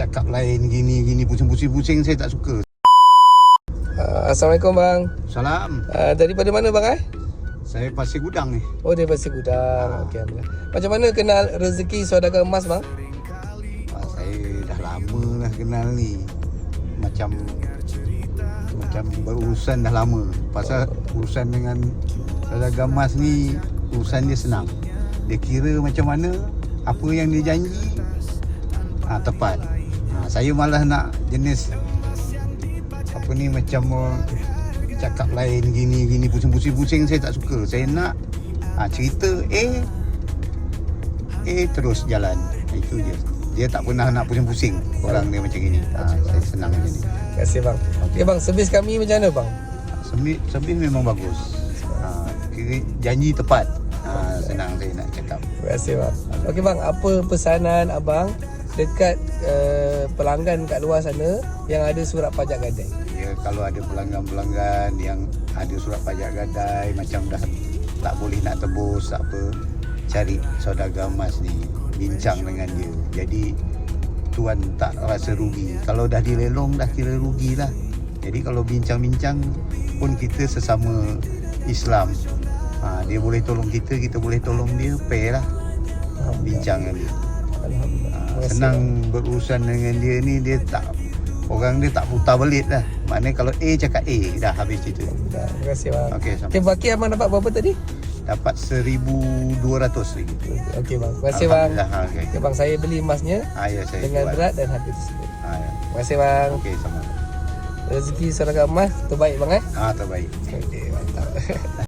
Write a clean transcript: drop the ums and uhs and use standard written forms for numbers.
cakap lain gini pusing-pusing saya tak suka. Assalamualaikum bang. Salam. Daripada mana bang Saya Pasir Gudang ni. Oh, dari Pasir Gudang. Okey, alhamdulillah. Macam mana kenal rezeki saudagar emas bang? Saya dah lama lah kenal ni. Macam berurusan dah lama. Pasal urusan dengan saudagar emas ni urusan dia senang. Dia kira macam mana, apa yang dia janji tepat. Saya malah nak jenis apa ni, macam cakap lain gini pusing-pusing saya tak suka. Saya nak cerita terus jalan. Itu je. Dia tak pernah nak pusing-pusing. Orang dia macam gini. Saya senang macam ni. Terima kasih bang. Okey bang, servis kami macam mana bang? Servis memang bagus. Kira janji tepat. Senang saya nak cakap. Terima kasih bang. Okey bang, apa pesanan abang dekat pelanggan kat luar sana yang ada surat pajak gadai? Ya, kalau ada pelanggan-pelanggan yang ada surat pajak gadai, macam dah tak boleh nak tebus apa, cari saudagar emas ni, bincang dengan dia. Jadi tuan tak rasa rugi. Kalau dah dilelong dah kira rugilah. Jadi kalau bincang-bincang pun kita sesama Islam. Dia boleh tolong kita, kita boleh tolong dia, pair lah. Bincang dengan dia. Senang berurusan dengan dia ni. Dia tak, orang dia tak putar belit lah. Maknanya kalau cakap dah habis cerita. Terima kasih bang. Okey, sama. Okey, baki abang dapat berapa tadi? Dapat 1,200 lagi. Okey bang. Terima kasih bang. Okay. Okey bang, saya beli emasnya Ya, saya dengan buat. berat dan harga tersebut. Ya. Terima kasih bang. Okey, sama. Rezeki saudagar emas terbaik bang Terbaik. Okey, mantap.